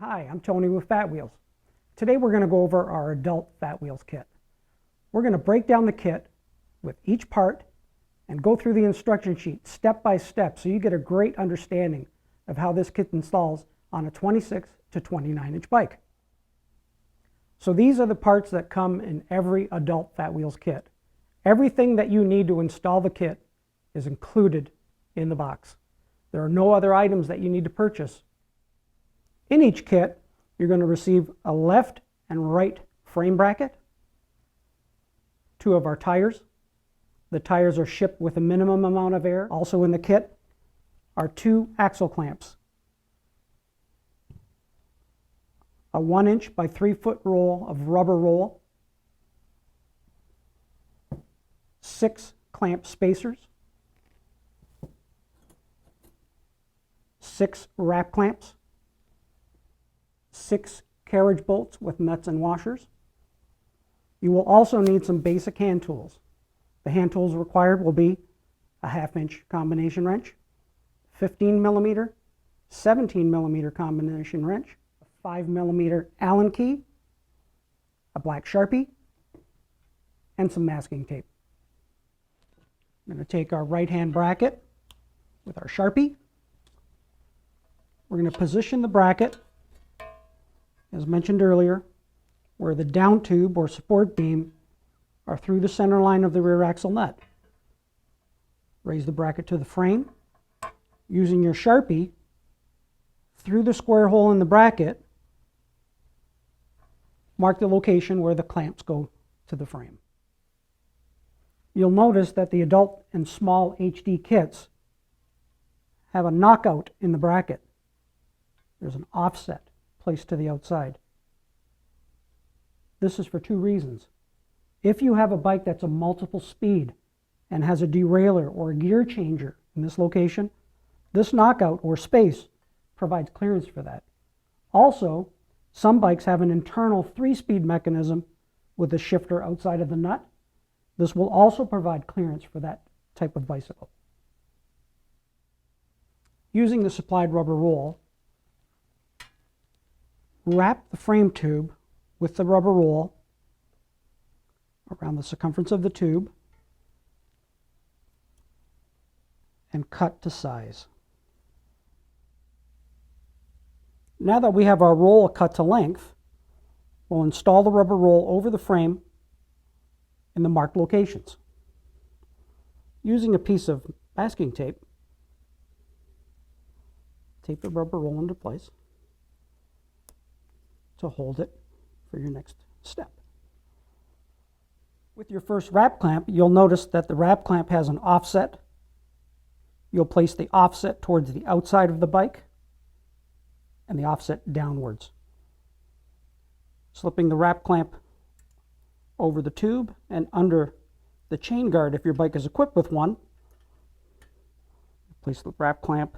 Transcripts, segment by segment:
Hi, I'm Tony with FATWHEELS. Today we're going to go over our adult FATWHEELS kit. We're going to break down the kit with each part and go through the instruction sheet step by step so you get a great understanding of how this kit installs on a 26 to 29 inch bike. So these are the parts that come in every adult FATWHEELS kit. Everything that you need to install the kit is included in the box. There are no other items that you need to purchase. In each kit, you're going to receive a left and right frame bracket, 2 of our tires. The tires are shipped with a minimum amount of air. Also in the kit are 2 axle clamps, a 1 inch by 3 foot roll of rubber roll, 6 clamp spacers, 6 wrap clamps, 6 carriage bolts with nuts and washers. You will also need some basic hand tools. The hand tools required will be a 1/2 inch combination wrench, 15 millimeter, 17 millimeter combination wrench, a 5 millimeter Allen key, a black Sharpie, and some masking tape. I'm going to take our right hand bracket with our Sharpie. We're going to position the bracket, as mentioned earlier, where the down tube or support beam are through the center line of the rear axle nut. Raise the bracket to the frame. Using your Sharpie, through the square hole in the bracket, mark the location where the clamps go to the frame. You'll notice that the adult and small HD kits have a knockout in the bracket. There's an offset placed to the outside. This is for 2 reasons. If you have a bike that's a multiple speed and has a derailleur or a gear changer in this location, this knockout or space provides clearance for that. Also, some bikes have an internal 3-speed mechanism with a shifter outside of the nut. This will also provide clearance for that type of bicycle. Using the supplied rubber roll, wrap the frame tube with the rubber roll around the circumference of the tube and cut to size. Now that we have our roll cut to length, we'll install the rubber roll over the frame in the marked locations. Using a piece of masking tape, tape the rubber roll into place to hold it for your next step. With your first wrap clamp, you'll notice that the wrap clamp has an offset. You'll place the offset towards the outside of the bike and the offset downwards. Slipping the wrap clamp over the tube and under the chain guard if your bike is equipped with one. Place the wrap clamp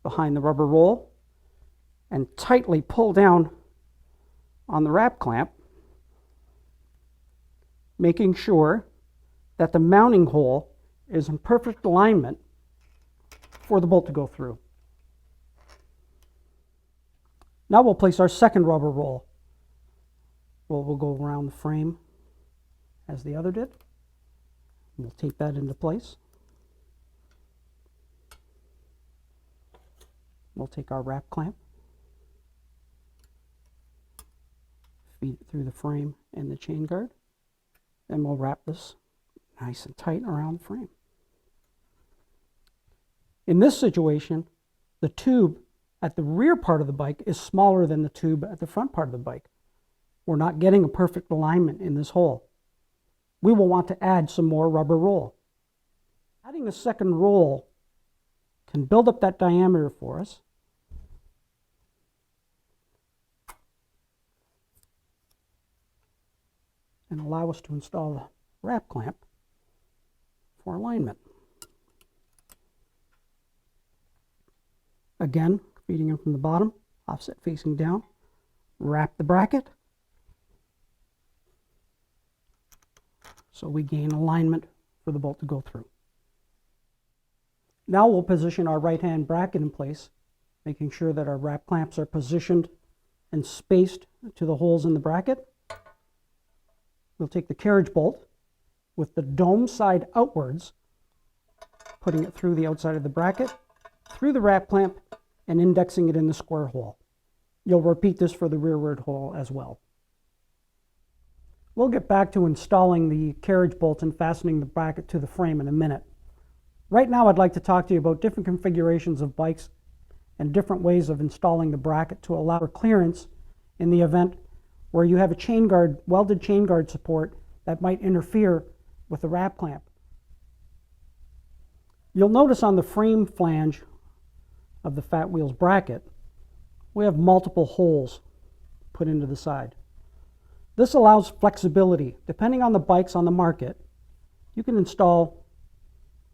behind the rubber roll and tightly pull down on the wrap clamp, making sure that the mounting hole is in perfect alignment for the bolt to go through. Now we'll place our second rubber roll. Roll will go around the frame as the other did. We'll tape that into place. We'll take our wrap clamp, feed it through the frame and the chain guard. Then we'll wrap this nice and tight around the frame. In this situation, the tube at the rear part of the bike is smaller than the tube at the front part of the bike. We're not getting a perfect alignment in this hole. We will want to add some more rubber roll. Adding a second roll can build up that diameter for us. And allow us to install the wrap clamp for alignment. Again, feeding in from the bottom, offset facing down, wrap the bracket so we gain alignment for the bolt to go through. Now we'll position our right hand bracket in place making sure that our wrap clamps are positioned and spaced to the holes in the bracket. We'll take the carriage bolt with the dome side outwards, putting it through the outside of the bracket, through the wrap clamp, and indexing it in the square hole. You'll repeat this for the rearward hole as well. We'll get back to installing the carriage bolts and fastening the bracket to the frame in a minute. Right now I'd like to talk to you about different configurations of bikes and different ways of installing the bracket to allow for clearance in the event where you have a chain guard, welded chain guard support that might interfere with the wrap clamp. You'll notice on the frame flange of the FATWHEELS bracket, we have multiple holes put into the side. This allows flexibility. Depending on the bikes on the market, you can install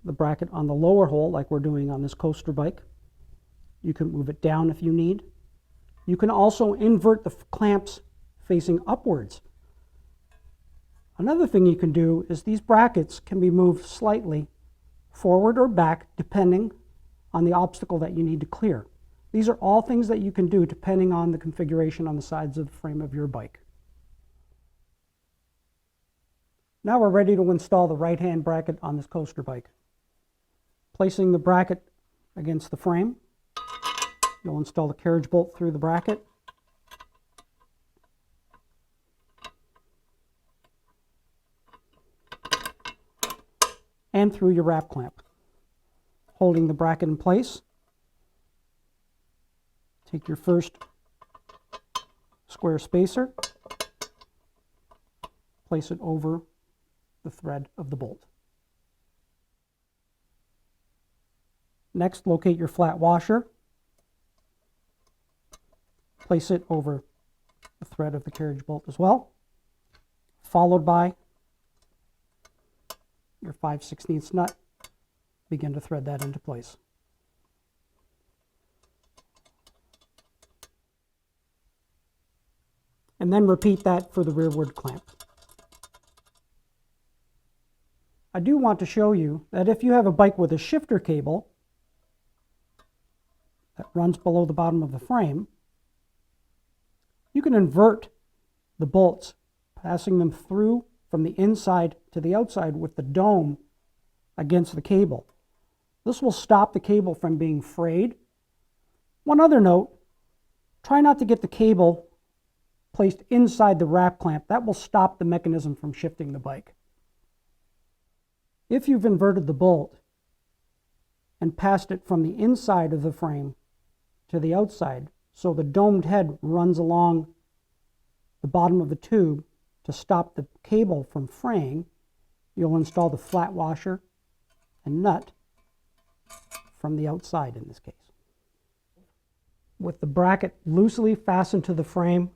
the bracket on the lower hole like we're doing on this coaster bike. You can move it down if you need. You can also invert the clamps facing upwards. Another thing you can do is these brackets can be moved slightly forward or back depending on the obstacle that you need to clear. These are all things that you can do depending on the configuration on the sides of the frame of your bike. Now we're ready to install the right-hand bracket on this coaster bike. Placing the bracket against the frame, you'll install the carriage bolt through the bracket. And through your wrap clamp. Holding the bracket in place, take your first square spacer, place it over the thread of the bolt. Next, locate your flat washer, place it over the thread of the carriage bolt as well, followed by your 5/16 nut. Begin to thread that into place. And then repeat that for the rearward clamp. I do want to show you that if you have a bike with a shifter cable that runs below the bottom of the frame, you can invert the bolts, passing them through from the inside to the outside with the dome against the cable. This will stop the cable from being frayed. One other note, try not to get the cable placed inside the wrap clamp. That will stop the mechanism from shifting the bike. If you've inverted the bolt and passed it from the inside of the frame to the outside, so the domed head runs along the bottom of the tube to stop the cable from fraying, you'll install the flat washer and nut from the outside in this case. With the bracket loosely fastened to the frame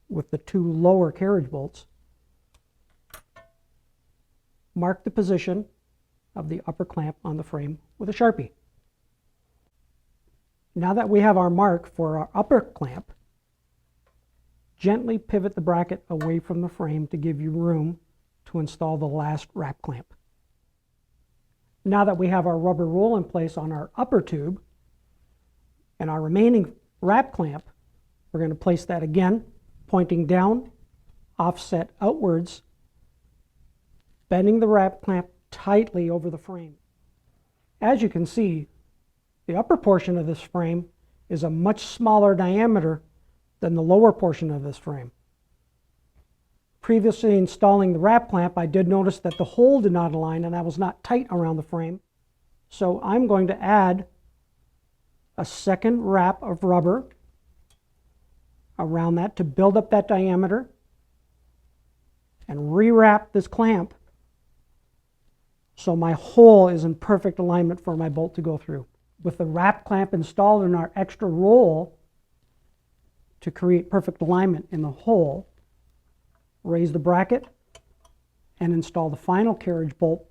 with the two lower carriage bolts, mark the position of the upper clamp on the frame with a Sharpie. Now that we have our mark for our upper clamp, gently pivot the bracket away from the frame to give you room to install the last wrap clamp. Now that we have our rubber roll in place on our upper tube and our remaining wrap clamp, we're going to place that again, pointing down, offset outwards, bending the wrap clamp tightly over the frame. As you can see, the upper portion of this frame is a much smaller diameter than the lower portion of this frame. Previously installing the wrap clamp, I did notice that the hole did not align and I was not tight around the frame. So I'm going to add a second wrap of rubber around that to build up that diameter and rewrap this clamp so my hole is in perfect alignment for my bolt to go through. With the wrap clamp installed in our extra roll to create perfect alignment in the hole, raise the bracket and install the final carriage bolt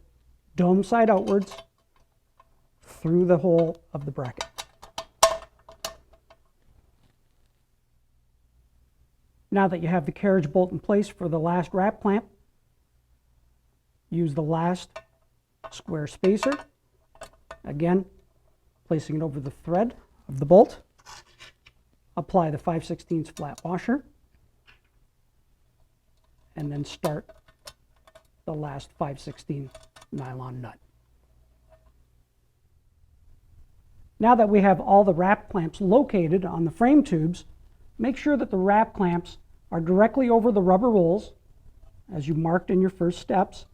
dome side outwards through the hole of the bracket. Now that you have the carriage bolt in place for the last wrap clamp, use the last square spacer, again placing it over the thread of the bolt, apply the 5/16 flat washer, and then start the last 5/16 nylon nut. Now that we have all the wrap clamps located on the frame tubes, make sure that the wrap clamps are directly over the rubber rolls, as you marked in your first steps,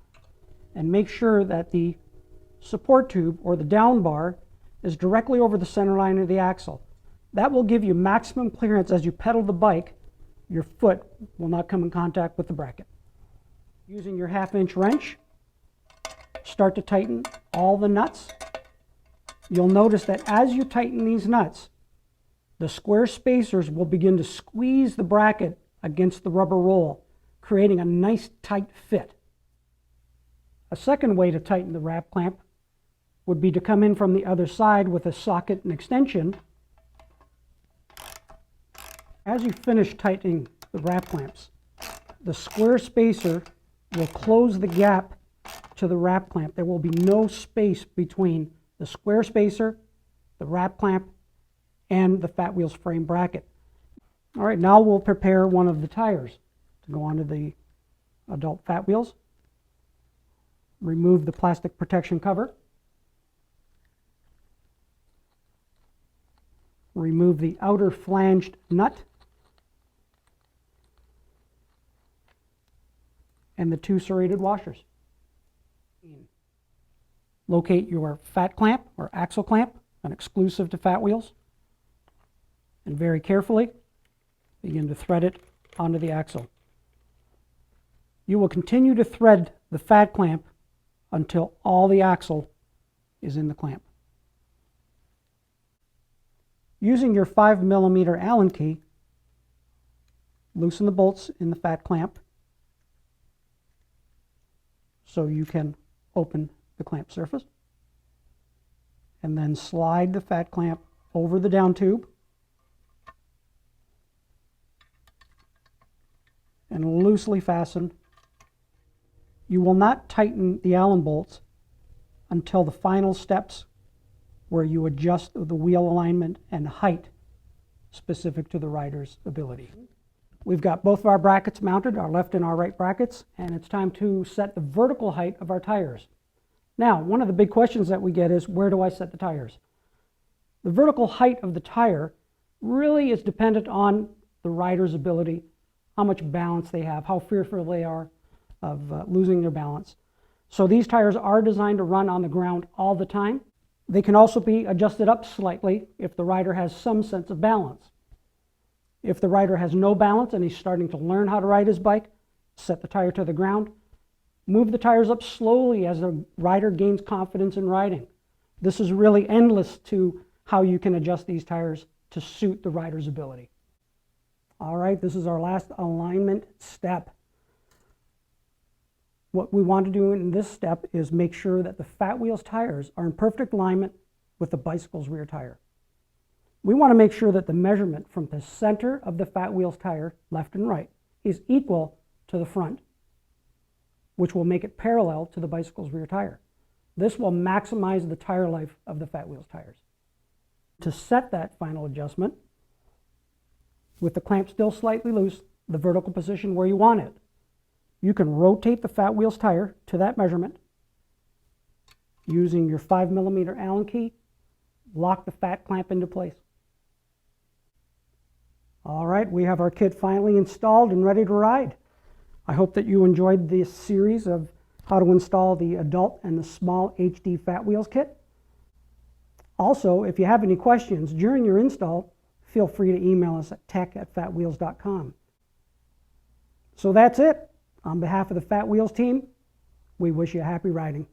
and make sure that the support tube or the down bar is directly over the center line of the axle. That will give you maximum clearance as you pedal the bike. Your foot will not come in contact with the bracket. Using your 1/2-inch wrench, start to tighten all the nuts. You'll notice that as you tighten these nuts, the square spacers will begin to squeeze the bracket against the rubber roll, creating a nice tight fit. A second way to tighten the wrap clamp would be to come in from the other side with a socket and extension. As you finish tightening the wrap clamps, the square spacer will close the gap to the wrap clamp. There will be no space between the square spacer, the wrap clamp, and the Fat Wheels frame bracket. All right, now we'll prepare one of the tires to go onto the adult Fat Wheels. Remove the plastic protection cover. Remove the outer flanged nut and the 2 serrated washers. Locate your fat clamp or axle clamp, an exclusive to Fat Wheels, and very carefully begin to thread it onto the axle. You will continue to thread the fat clamp until all the axle is in the clamp. Using your 5mm Allen key, loosen the bolts in the fat clamp so you can open the clamp surface, and then slide the fat clamp over the down tube and loosely fasten. You will not tighten the Allen bolts until the final steps where you adjust the wheel alignment and height specific to the rider's ability. We've got both of our brackets mounted, our left and our right brackets, and it's time to set the vertical height of our tires. Now, one of the big questions that we get is, where do I set the tires? The vertical height of the tire really is dependent on the rider's ability, how much balance they have, how fearful they are of losing their balance. So these tires are designed to run on the ground all the time. They can also be adjusted up slightly if the rider has some sense of balance. If the rider has no balance and he's starting to learn how to ride his bike, set the tire to the ground. Move the tires up slowly as the rider gains confidence in riding. This is really endless to how you can adjust these tires to suit the rider's ability. All right, this is our last alignment step. What we want to do in this step is make sure that the Fat Wheels tires are in perfect alignment with the bicycle's rear tire. We want to make sure that the measurement from the center of the Fat Wheels tire, left and right, is equal to the front, which will make it parallel to the bicycle's rear tire. This will maximize the tire life of the Fat Wheels tires. To set that final adjustment, with the clamp still slightly loose, the vertical position where you want it, you can rotate the Fat Wheels tire to that measurement. Using your 5mm Allen key, lock the fat clamp into place. All right, we have our kit finally installed and ready to ride. I hope that you enjoyed this series of how to install the adult and the small HD Fat Wheels kit. Also, if you have any questions during your install, feel free to email us at tech@fatwheels.com. So that's it. On behalf of the Fat Wheels team, we wish you happy riding.